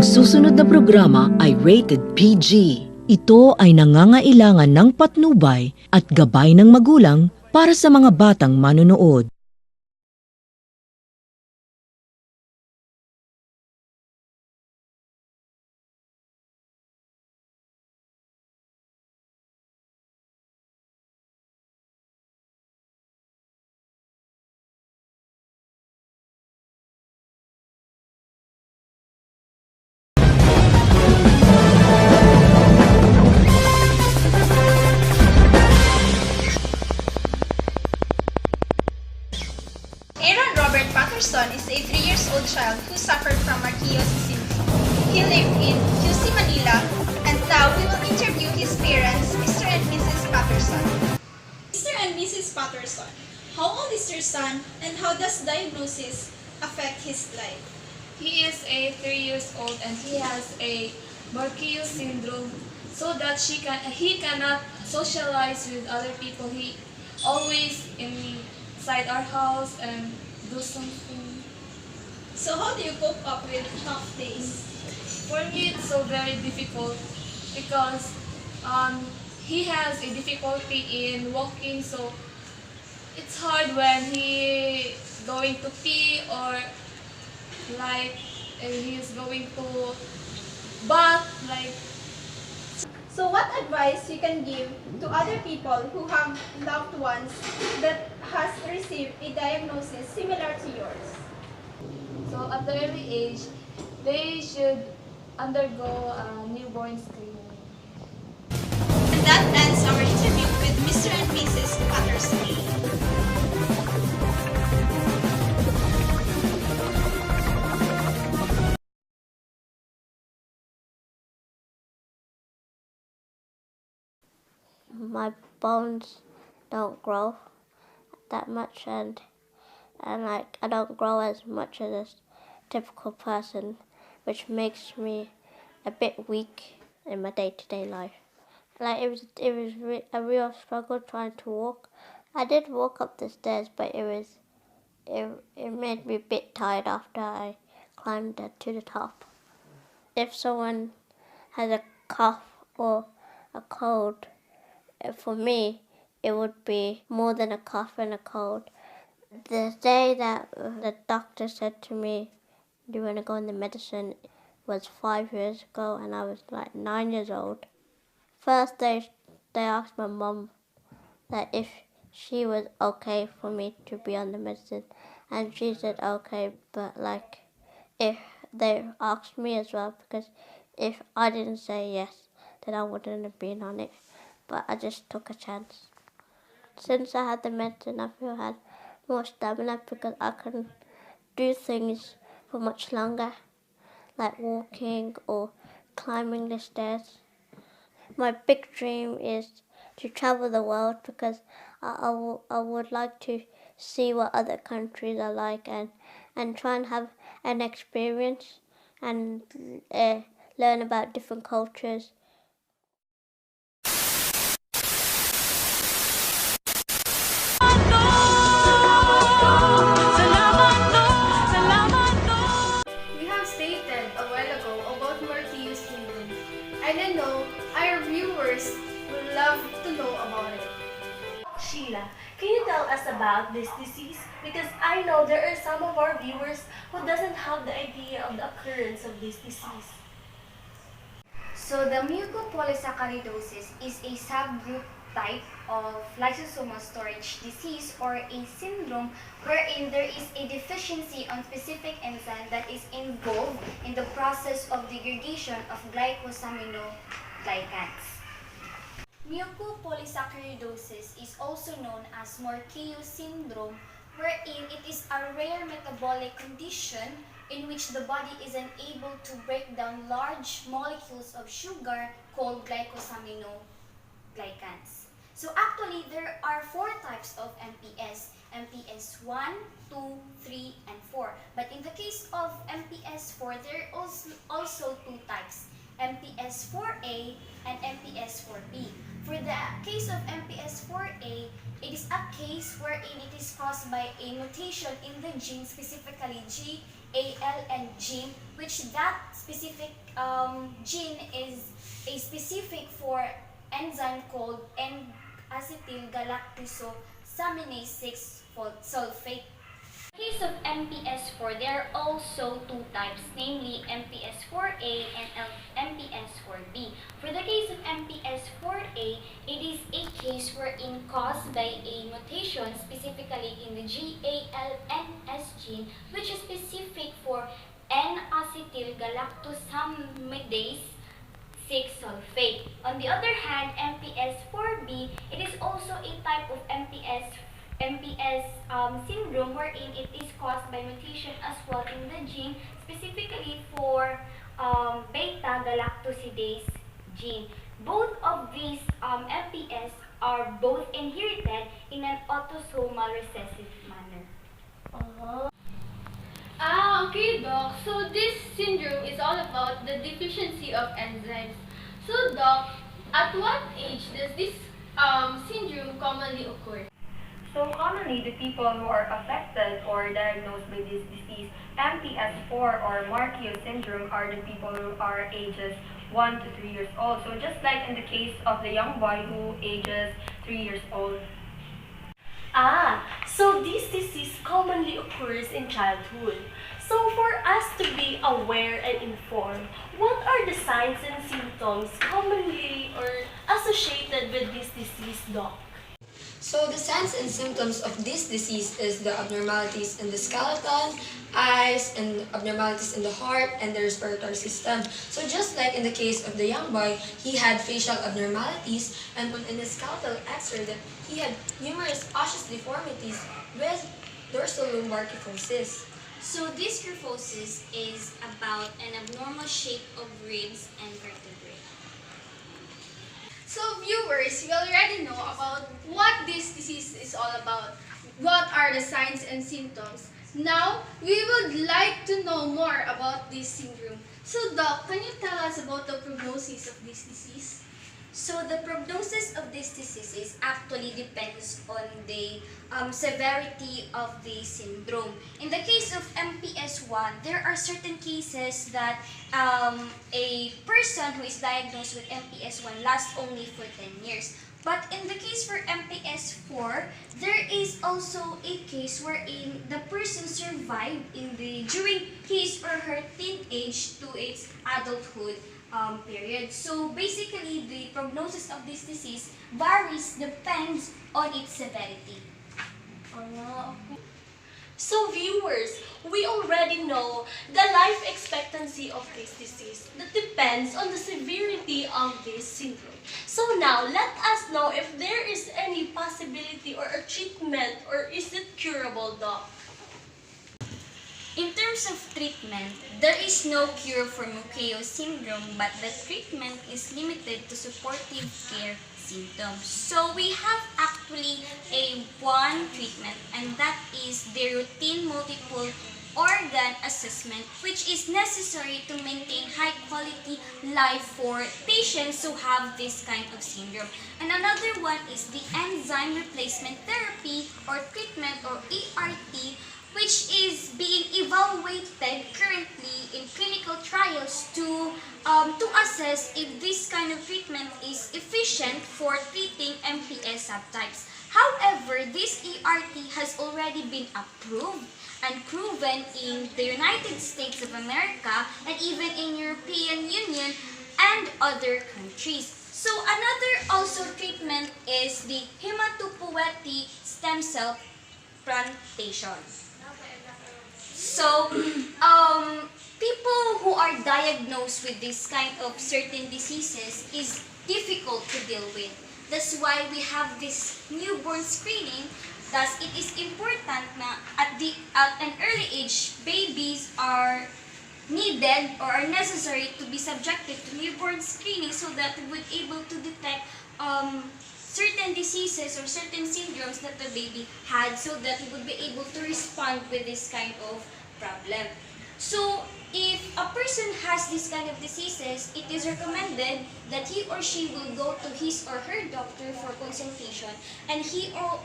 susunod na programa ay rated PG. Ito ay nangangailangan ng patnubay at gabay ng magulang para sa mga batang manonood. Is a 3-year-old child who suffered from Morquio syndrome. He lived in QC, Manila, and now we will interview his parents, Mr. and Mrs. Patterson. Mr. and Mrs. Patterson, how old is your son and how does diagnosis affect his life? He is a 3 years old and he has a Morquio syndrome, so that he cannot socialize with other people. He always inside our house and do something. So how do you cope up with tough days? For me, it's so very difficult because he has a difficulty in walking, so it's hard when he going to pee or like he's going to bath like. So what advice you can give to other people who have loved ones that has received a diagnosis similar to yours? So at the early age, they should undergo newborn screening. And that ends our interview with Mr. and Mrs. Patterson. My bones don't grow that much, and like I don't grow as much as a typical person, which makes me a bit weak in my day-to-day life. Like it was a real struggle trying to walk. I did walk up the stairs, but it made me a bit tired after I climbed to the top. If someone has a cough or a cold, for me, it would be more than a cough and a cold. The day that the doctor said to me, "Do you want to go on the medicine?" was 5 years ago, and I was like 9 years old. First, they asked my mum that if she was okay for me to be on the medicine, and she said okay, but like if they asked me as well, because if I didn't say yes, then I wouldn't have been on it. But I just took a chance. Since I had the medicine, I feel I had more stamina because I can do things for much longer, like walking or climbing the stairs. My big dream is to travel the world because I would like to see what other countries are like and try and have an experience and learn about different cultures. A while ago about Morquio syndrome, and I know our viewers will love to know about it. Sheila, can you tell us about this disease? Because I know there are some of our viewers who doesn't have the idea of the occurrence of this disease. So the mucopolysaccharidosis is a subgroup type of lysosomal storage disease or a syndrome wherein there is a deficiency on specific enzyme that is involved in the process of degradation of glycosaminoglycans. Mucopolysaccharidosis is also known as Morquio syndrome, wherein it is a rare metabolic condition in which the body is unable to break down large molecules of sugar called glycosaminoglycans. So actually, there are 4 types of MPS, MPS 1, 2, 3, and 4. But in the case of MPS 4, there are also 2 types, MPS 4A and MPS 4B. For the case of MPS 4A, it is a case wherein it is caused by a mutation in the gene, specifically ALN gene, which that specific gene is a specific for enzyme called N-acetylgalactosaminase 6 sulfate. In the case of MPS 4, there are also two types, namely MPS 4A and MPS 4B. For the case of MPS 4A, it is a case wherein caused by a mutation specifically in the GALNS gene, which is specific for N-acetylgalactosaminase 6 sulfate. On the other hand, MPS 4B, it is also a type of MPS syndrome wherein it is caused by mutation as well in the gene, specifically for beta-galactosidase gene. Both of these MPS are both inherited in an autosomal recessive manner. Okay, Doc. So this syndrome is all about the deficiency of enzymes. So, Doc, at what age does this syndrome commonly occur? So commonly, the people who are affected or diagnosed by this disease, MPS4 or Morquio syndrome, are the people who are ages 1 to 3 years old. So just like in the case of the young boy who ages 3 years old. So this disease commonly occurs in childhood. So for us to be aware and informed, what are the signs and symptoms commonly or associated with this disease, Doc? So the signs and symptoms of this disease is the abnormalities in the skeleton, eyes, and abnormalities in the heart and the respiratory system. So just like in the case of the young boy, he had facial abnormalities, and in the skeletal X-ray, he had numerous osseous deformities with dorsal lumbar kyphosis. So this kyphosis is about an abnormal shape of ribs and vertebrae. So viewers, you already know about what this disease is all about. What are the signs and symptoms? Now, we would like to know more about this syndrome. So Doc, can you tell us about the prognosis of this disease? So the prognosis of this disease actually depends on the severity of the syndrome. In the case of MPS 1, there are certain cases that a person who is diagnosed with MPS 1 lasts only for 10 years. But in the case for MPS 4, there is also a case wherein the person survived during his or her teenage to its adulthood period. So basically, the prognosis of this disease varies depends on its severity. So viewers, we already know the life expectancy of this disease that depends on the severity of this syndrome. So now, let us know if there is any possibility or a treatment, or is it curable, Doc? In terms of treatment, there is no cure for Morquio syndrome, but the treatment is limited to supportive care symptoms. So we have actually one treatment, and that is the routine multiple organ assessment, which is necessary to maintain high quality life for patients who have this kind of syndrome. And another one is the enzyme replacement therapy or treatment, or ERT, which is being evaluated currently in clinical trials to assess if this kind of treatment is efficient for treating MPS subtypes. However, this ERT has already been approved and proven in the United States of America and even in European Union and other countries. So another also treatment is the hematopoietic stem cell transplantation. So, people who are diagnosed with this kind of certain diseases is difficult to deal with. That's why we have this newborn screening. Thus, it is important na at an early age, babies are needed or are necessary to be subjected to newborn screening so that we would able to detect certain diseases or certain syndromes that the baby had, so that he would be able to respond with this kind of problem. So, if a person has this kind of diseases, it is recommended that he or she will go to his or her doctor for consultation, and he or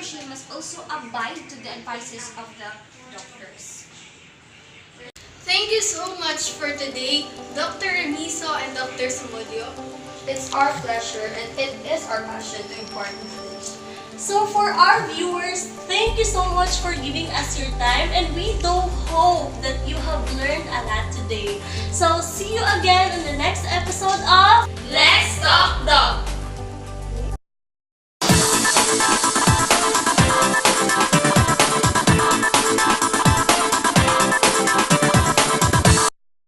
she must also abide to the advices of the doctors. you so much for today, Dr. Remiso and Dr. Sumudio. It's our pleasure and it is our passion to impart knowledge. So for our viewers, thank you so much for giving us your time, and we do hope that you have learned a lot today. So see you again in the next episode of Let's Talk Doc!